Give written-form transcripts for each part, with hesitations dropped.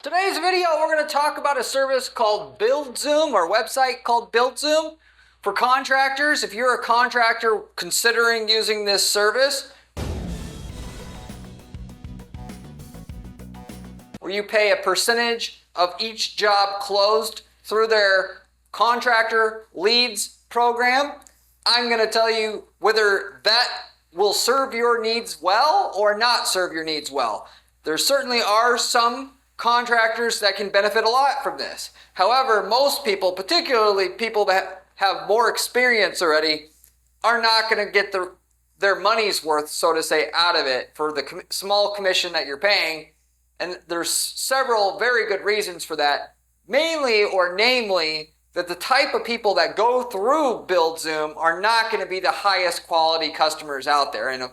Today's video, we're going to talk about a service called BuildZoom, or website called BuildZoom for contractors. If you're a contractor considering using this service, where you pay a percentage of each job closed through their contractor leads program, I'm going to tell you whether that will serve your needs well or not serve your needs well. There certainly are some contractors that can benefit a lot from this. However, most people, particularly people that have more experience already, are not going to get their money's worth, so to say, out of it for the small commission that you're paying. And there's several very good reasons for that. Mainly or namely, that the type of people that go through BuildZoom are not going to be the highest quality customers out there. And,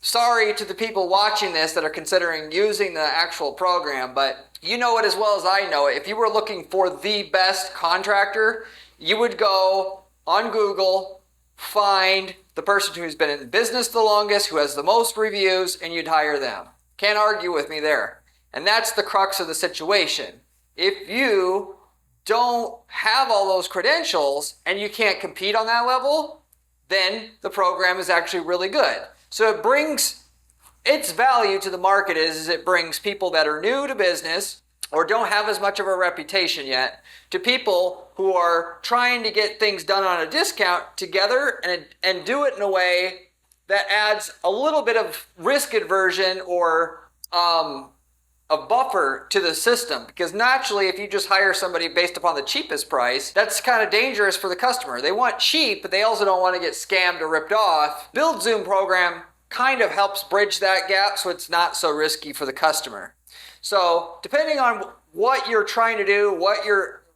sorry to the people watching this that are considering using the actual program, but you know it as well as I know it. If you were looking for the best contractor, you would go on Google, find the person who's been in business the longest, who has the most reviews, and you'd hire them. Can't argue with me there. And that's the crux of the situation. If you don't have all those credentials and you can't compete on that level, then the program is actually really good. So it brings its value to the market is it brings people that are new to business or don't have as much of a reputation yet to people who are trying to get things done on a discount together and do it in a way that adds a little bit of risk aversion or a buffer to the system. Because naturally, if you just hire somebody based upon the cheapest price, that's kind of dangerous for the customer. They want cheap, but they also don't want to get scammed or ripped off. BuildZoom program kind of helps bridge that gap so it's not so risky for the customer. So depending on what you're trying to do,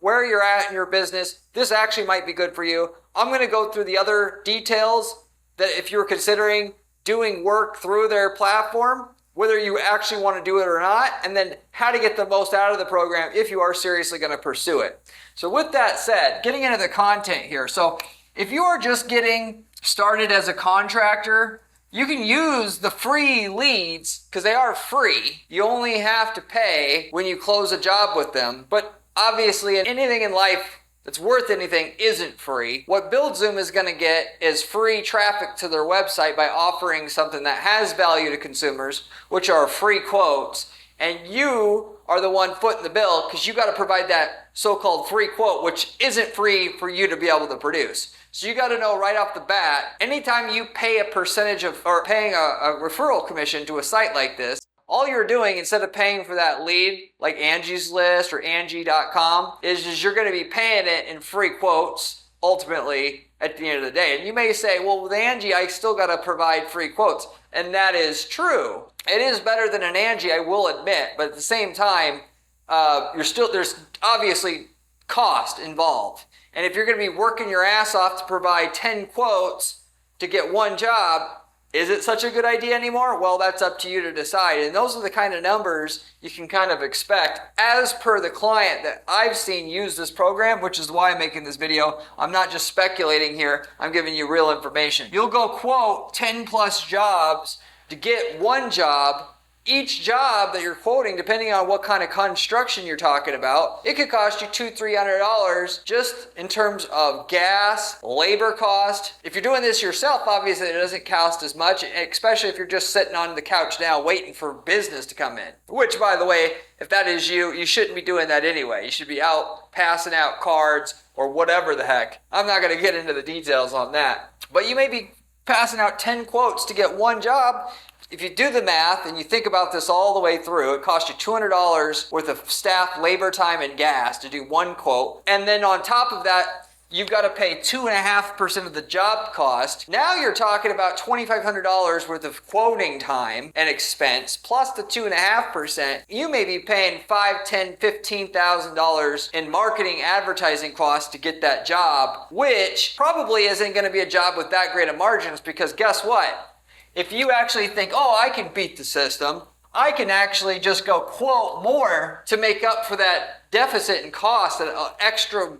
where you're at in your business, this actually might be good for you. I'm going to go through the other details that if you're considering doing work through their platform, whether you actually want to do it or not, and then how to get the most out of the program if you are seriously going to pursue it. So with that said, getting into the content here. So if you are just getting started as a contractor, you can use the free leads because they are free. You only have to pay when you close a job with them. But obviously anything in life that's worth anything isn't free. What BuildZoom is going to get is free traffic to their website by offering something that has value to consumers, which are free quotes. And you are the one footing the bill because you got to provide that so-called free quote, which isn't free for you to be able to produce. So you got to know right off the bat, anytime you pay a percentage of, or paying a referral commission to a site like this, all you're doing instead of paying for that lead, like Angie's List or Angie.com, is you're going to be paying it in free quotes ultimately at the end of the day. And you may say, well, with Angie, I still got to provide free quotes. And that is true. It is better than an Angie, I will admit. But at the same time, there's obviously cost involved. And if you're going to be working your ass off to provide 10 quotes to get one job, is it such a good idea anymore? Well, that's up to you to decide. And those are the kind of numbers you can kind of expect as per the client that I've seen use this program, which is why I'm making this video. I'm not just speculating here. I'm giving you real information. You'll go quote 10 plus jobs to get one job. Each job that you're quoting, depending on what kind of construction you're talking about, it could cost you $200-300 just in terms of gas, labor cost. If you're doing this yourself, obviously it doesn't cost as much, especially if you're just sitting on the couch now waiting for business to come in. Which, by the way, if that is you, you shouldn't be doing that anyway. You should be out passing out cards or whatever the heck. I'm not going to get into the details on that. But you may be passing out 10 quotes to get one job. If you do the math and you think about this all the way through, it costs you $200 worth of staff, labor time, and gas to do one quote. And then on top of that, you've got to pay 2.5% of the job cost. Now you're talking about $2,500 worth of quoting time and expense, plus the 2.5%. You may be paying $5,000, $10,000, $15,000 in marketing advertising costs to get that job, which probably isn't going to be a job with that great of margins because guess what? If you actually think, oh, I can beat the system, I can actually just go quote more to make up for that deficit in cost, that extra,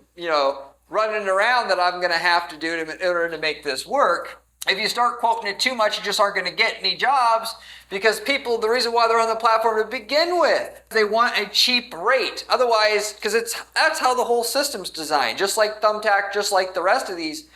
running around that I'm going to have to do in order to make this work. If you start quoting it too much, you just aren't going to get any jobs, because people, the reason why they're on the platform to begin with, they want a cheap rate. Otherwise, because that's how the whole system's designed. Just like Thumbtack, just like the rest of these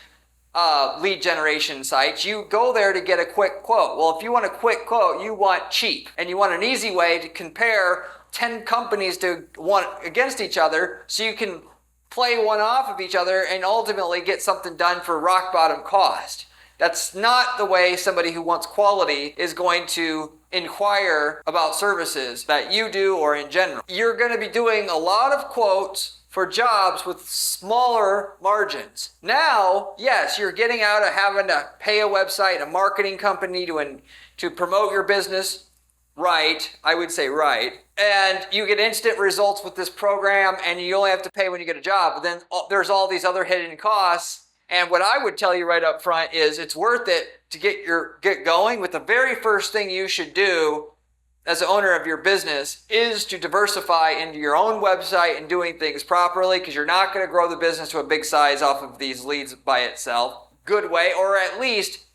lead generation sites, you go there to get a quick quote. Well, if you want a quick quote, you want cheap, and you want an easy way to compare 10 companies to one against each other, so you can play one off of each other and ultimately get something done for rock bottom cost. That's not the way somebody who wants quality is going to inquire about services that you do or in general. You're going to be doing a lot of quotes for jobs with smaller margins. Now, yes, you're getting out of having to pay a website, a marketing company to promote your business. Right, I would say right. And you get instant results with this program, and you only have to pay when you get a job. But then there's all these other hidden costs. And what I would tell you right up front is it's worth it to get going with the very first thing you should do as the owner of your business is to diversify into your own website and doing things properly, because you're not going to grow the business to a big size off of these leads by itself. Good way, or at least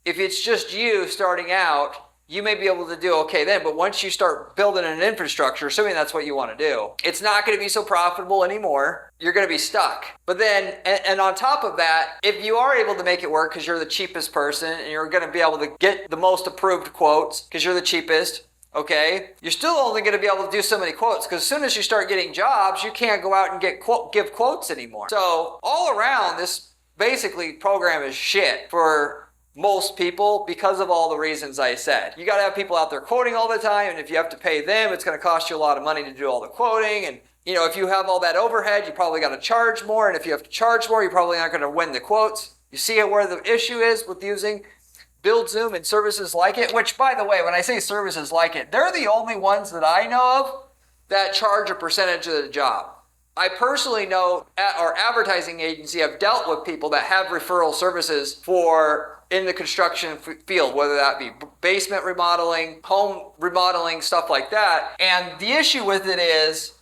if it's just you starting out, you may be able to do okay then, but once you start building an infrastructure, assuming that's what you want to do, it's not going to be so profitable anymore. You're going to be stuck. But then, and on top of that, if you are able to make it work because you're the cheapest person and you're going to be able to get the most approved quotes because you're the cheapest, okay, you're still only going to be able to do so many quotes, because as soon as you start getting jobs, you can't go out and give quotes anymore. So all around, this basically program is shit for most people because of all the reasons I said. You got to have people out there quoting all the time, and if you have to pay them, it's going to cost you a lot of money to do all the quoting. And if you have all that overhead, you probably got to charge more, and if you have to charge more, you're probably not going to win the quotes. You see it where the issue is with using BuildZoom and services like it, which, by the way, when I say services like it, they're the only ones that I know of that charge a percentage of the job. I personally know at our advertising agency, I've dealt with people that have referral services in the construction field, whether that be basement remodeling, home remodeling, stuff like that. And the issue with it is,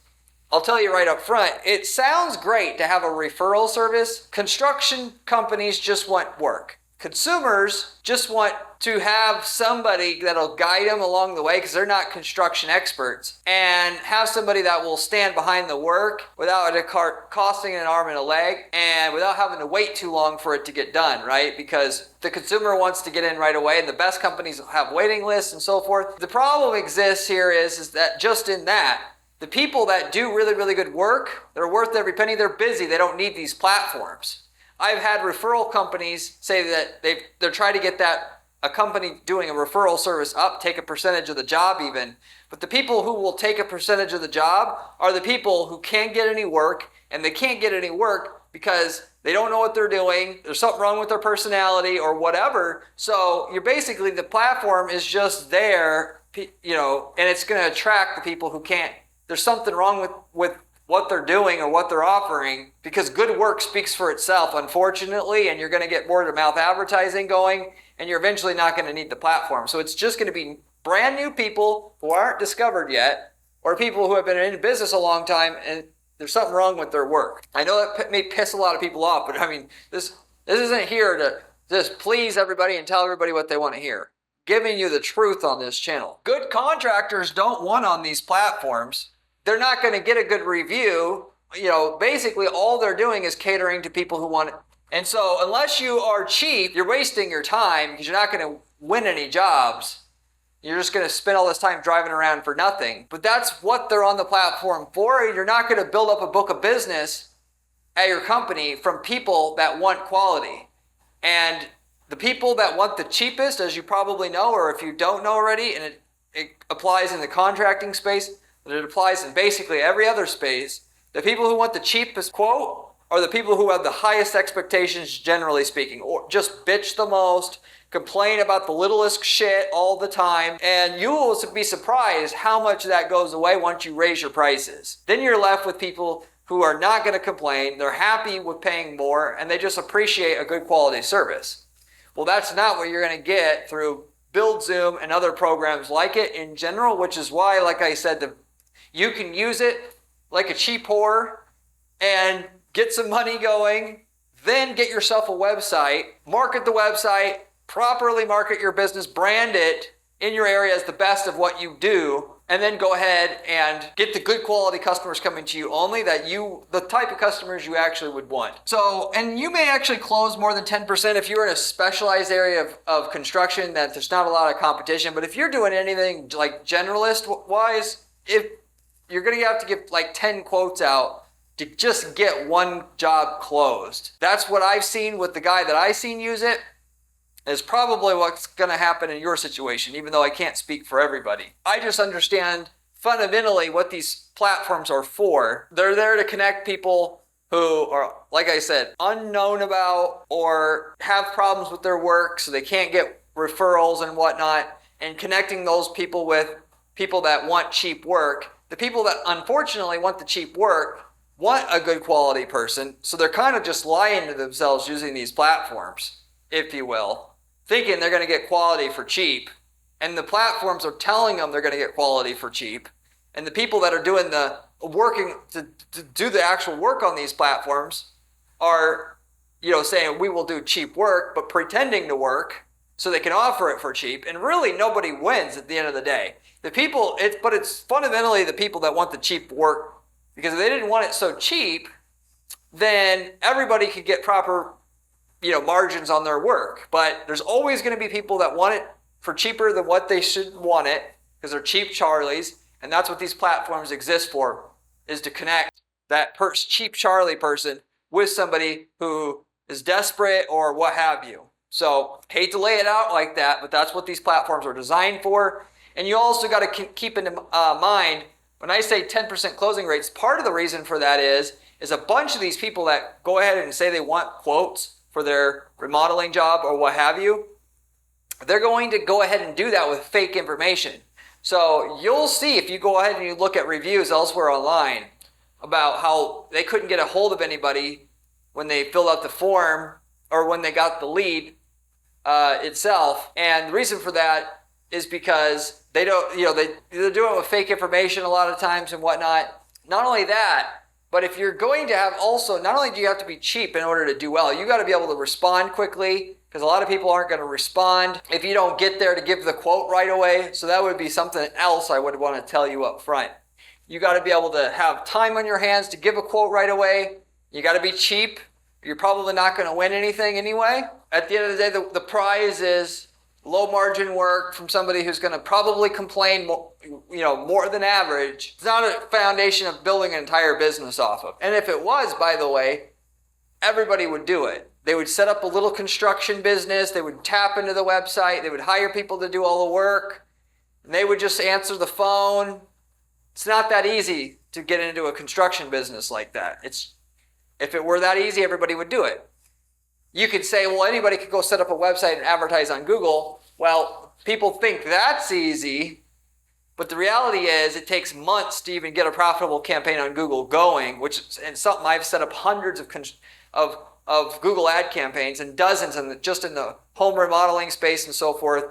I'll tell you right up front, it sounds great to have a referral service. Construction companies just want work. Consumers just want to have somebody that'll guide them along the way, because they're not construction experts, and have somebody that will stand behind the work without it costing an arm and a leg, and without having to wait too long for it to get done, right? Because the consumer wants to get in right away, and the best companies have waiting lists and so forth. The problem exists here is that just in that, the people that do really, really good work, they're worth every penny, they're busy, they don't need these platforms. I've had referral companies say that they're trying to get a company doing a referral service up, take a percentage of the job even. But the people who will take a percentage of the job are the people who can't get any work, and they can't get any work because they don't know what they're doing. There's something wrong with their personality or whatever. So you're basically, the platform is just there, and it's going to attract the people who can't. There's something wrong with what they're doing or what they're offering, because good work speaks for itself, unfortunately, and you're going to get word of mouth advertising going, and you're eventually not going to need the platform. So it's just going to be brand new people who aren't discovered yet, or people who have been in business a long time and there's something wrong with their work. I know that may piss a lot of people off, but I mean, this isn't here to just please everybody and tell everybody what they want to hear. Giving you the truth on this channel. Good contractors don't want on these platforms. They're not going to get a good review. Basically all they're doing is catering to people who want it. And so unless you are cheap, you're wasting your time, because you're not going to win any jobs. You're just going to spend all this time driving around for nothing. But that's what they're on the platform for. You're not going to build up a book of business at your company from people that want quality. And the people that want the cheapest, as you probably know, or if you don't know already, and it applies in the contracting space, but it applies in basically every other space, the people who want the cheapest quote are the people who have the highest expectations, generally speaking, or just bitch the most, complain about the littlest shit all the time, and you will be surprised how much that goes away once you raise your prices. Then you're left with people who are not going to complain, they're happy with paying more, and they just appreciate a good quality service. Well, that's not what you're going to get through BuildZoom and other programs like it in general, which is why, like I said, you can use it like a cheap whore and get some money going Then get yourself a website, market the website, properly market your business, brand it in your area as the best of what you do, and then go ahead and get the good quality customers coming to you only, the type of customers you actually would want. So, and you may actually close more than 10% if you're in a specialized area of construction that there's not a lot of competition. But if you're doing anything like generalist wise, if you're going to have to give like 10 quotes out to just get one job closed. That's what I've seen with the guy that I seen use it. Is probably what's going to happen in your situation, even though I can't speak for everybody. I just understand fundamentally what these platforms are for. They're there to connect people who are, like I said, unknown about or have problems with their work, so they can't get referrals and whatnot, and connecting those people with people that want cheap work. The people that unfortunately want the cheap work want a good quality person, so they're kind of just lying to themselves using these platforms, if you will, thinking they're going to get quality for cheap. And the platforms are telling them they're going to get quality for cheap. And the people that are doing the working to do the actual work on these platforms are, saying we will do cheap work, but pretending to work so they can offer it for cheap. And really nobody wins at the end of the day. But it's fundamentally the people that want the cheap work, because if they didn't want it so cheap, then everybody could get proper, margins on their work. But there's always going to be people that want it for cheaper than what they should want it, because they're cheap Charlies. And that's what these platforms exist for, is to connect that cheap Charlie person with somebody who is desperate or what have you. So hate to lay it out like that, but that's what these platforms are designed for. And you also got to keep in mind, when I say 10% closing rates, part of the reason for that is a bunch of these people that go ahead and say they want quotes for their remodeling job or what have you, they're going to go ahead and do that with fake information. So you'll see, if you go ahead and you look at reviews elsewhere online about how they couldn't get a hold of anybody when they filled out the form or when they got the lead itself. And the reason for that is because they don't, they're doing it with fake information a lot of times and whatnot. Not only that, but if you're going to have also, not only do you have to be cheap in order to do well, you got to be able to respond quickly, because a lot of people aren't going to respond if you don't get there to give the quote right away. So that would be something else I would want to tell you up front. You got to be able to have time on your hands to give a quote right away. You got to be cheap. You're probably not going to win anything anyway. At the end of the day, the prize is low margin work from somebody who's going to probably complain more than average. It's not a foundation of building an entire business off of. And if it was, by the way, everybody would do it. They would set up a little construction business. They would tap into the website. They would hire people to do all the work. And they would just answer the phone. It's not that easy to get into a construction business like that. If it were that easy, everybody would do it. You could say, well, anybody could go set up a website and advertise on Google. Well, people think that's easy, but the reality is it takes months to even get a profitable campaign on Google going, which is something I've set up hundreds of Google ad campaigns and dozens just in the home remodeling space and so forth.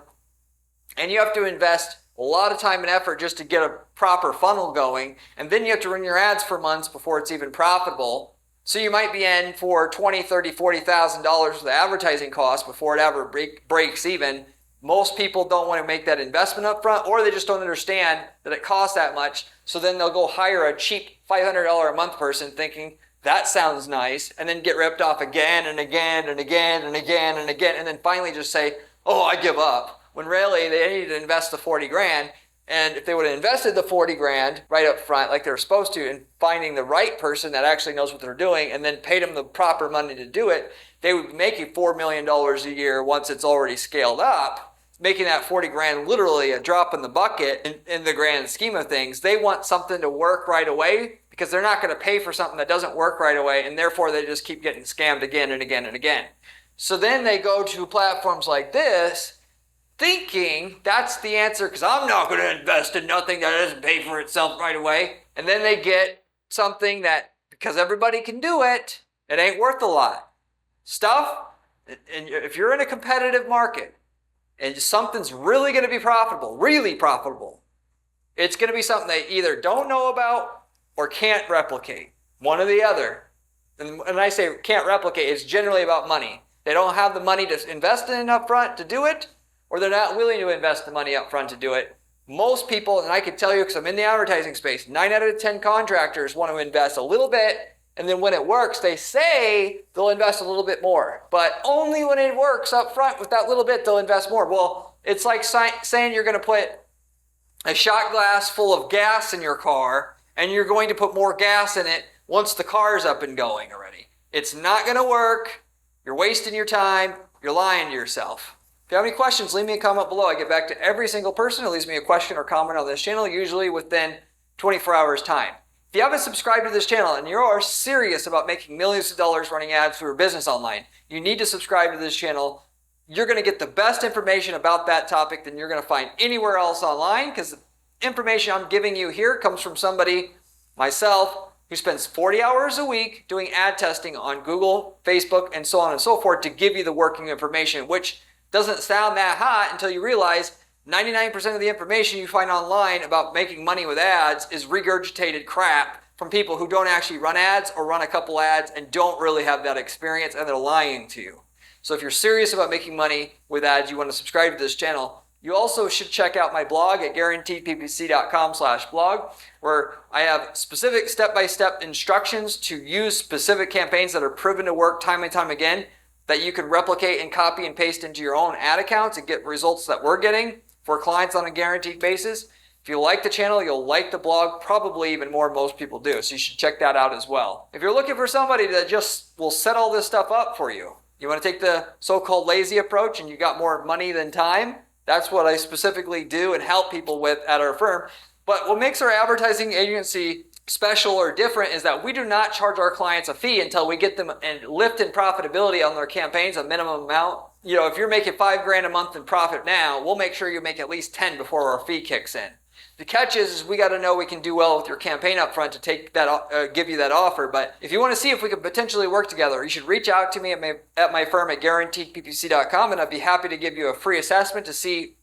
And you have to invest a lot of time and effort just to get a proper funnel going, and then you have to run your ads for months before it's even profitable. So you might be in for $20,000, $30,000, $40,000 for the advertising cost before it ever breaks even. Most people don't want to make that investment up front, or they just don't understand that it costs that much. So then they'll go hire a cheap $500 a month person thinking that sounds nice, and then get ripped off again and again and again and again and again, and then finally just say, oh, I give up. When really they need to invest the $40,000. And if they would have invested the $40,000 right up front, like they're supposed to, in finding the right person that actually knows what they're doing, and then paid them the proper money to do it, they would be making $4 million a year once it's already scaled up, making that $40,000 literally a drop in the bucket in the grand scheme of things. They want something to work right away, because they're not going to pay for something that doesn't work right away, and therefore they just keep getting scammed again and again and again. So then they go to platforms like this, thinking that's the answer, because I'm not going to invest in nothing that doesn't pay for itself right away. And then they get something that, because everybody can do it, it ain't worth a lot. Stuff, and if you're in a competitive market and something's really going to be profitable, really profitable, it's going to be something they either don't know about or can't replicate. One or the other. and when I say can't replicate, it's generally about money. They don't have the money to invest in up front to do it, or they're not willing to invest the money up front to do it. Most people, and I can tell you because I'm in the advertising space, 9 out of 10 contractors want to invest a little bit, and then when it works, they say they'll invest a little bit more. But only when it works up front with that little bit, they'll invest more. Well, it's like saying you're going to put a shot glass full of gas in your car, and you're going to put more gas in it once the car's up and going already. It's not going to work. You're wasting your time. You're lying to yourself. If you have any questions, leave me a comment below. I get back to every single person who leaves me a question or comment on this channel, usually within 24 hours time. If you haven't subscribed to this channel and you are serious about making millions of dollars running ads for your business online, you need to subscribe to this channel. You're going to get the best information about that topic than you're going to find anywhere else online, because the information I'm giving you here comes from somebody, myself, who spends 40 hours a week doing ad testing on Google, Facebook, and so on and so forth to give you the working information, which doesn't sound that hot until you realize 99% of the information you find online about making money with ads is regurgitated crap from people who don't actually run ads or run a couple ads and don't really have that experience, and they're lying to you. So if you're serious about making money with ads, you want to subscribe to this channel. You also should check out my blog at guaranteedppc.com/blog, where I have specific step-by-step instructions to use specific campaigns that are proven to work time and time again, that you can replicate and copy and paste into your own ad accounts and get results that we're getting for clients on a guaranteed basis. If you like the channel, you'll like the blog probably even more than most people do, so you should check that out as well. If you're looking for somebody that just will set all this stuff up for you, you want to take the so-called lazy approach and you got more money than time, that's what I specifically do and help people with at our firm. But what makes our advertising agency special or different is that we do not charge our clients a fee until we get them and lift in profitability on their campaigns, a minimum amount. You know, if you're making $5,000 a month in profit now, we'll make sure you make at least 10 before our fee kicks in. The catch is we got to know we can do well with your campaign up front to take that, give you that offer. But if you want to see if we could potentially work together, you should reach out to me at my firm at guaranteedppc.com, and I'd be happy to give you a free assessment to see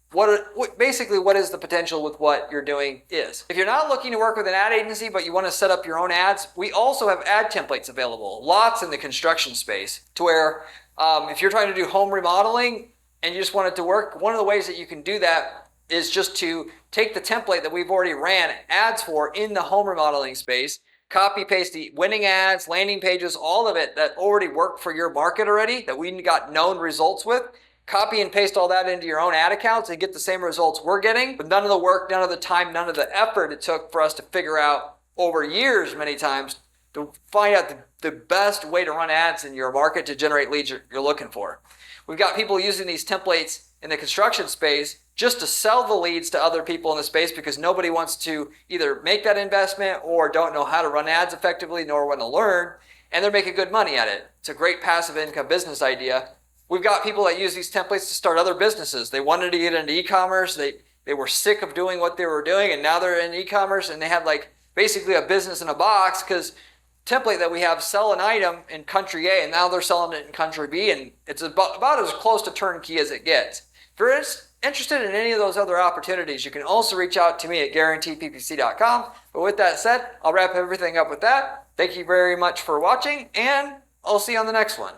basically what is the potential with what you're doing is. If you're not looking to work with an ad agency, but you want to set up your own ads, we also have ad templates available, lots in the construction space, to where if you're trying to do home remodeling and you just want it to work, one of the ways that you can do that is just to take the template that we've already ran ads for in the home remodeling space, copy paste the winning ads, landing pages, all of it that already work for your market already, that we got known results with. Copy and paste all that into your own ad accounts and get the same results we're getting, but none of the work, none of the time, none of the effort it took for us to figure out over years many times to find out the best way to run ads in your market to generate leads you're looking for. We've got people using these templates in the construction space just to sell the leads to other people in the space because nobody wants to either make that investment or don't know how to run ads effectively nor want to learn, and they're making good money at it. It's a great passive income business idea. We've got people that use these templates to start other businesses. They wanted to get into e-commerce. They were sick of doing what they were doing, and now they're in e-commerce, and they had like basically a business in a box because template that we have, sell an item in country A, and now they're selling it in country B, and it's about as close to turnkey as it gets. If you're interested in any of those other opportunities, you can also reach out to me at guaranteedppc.com. But with that said, I'll wrap everything up with that. Thank you very much for watching, and I'll see you on the next one.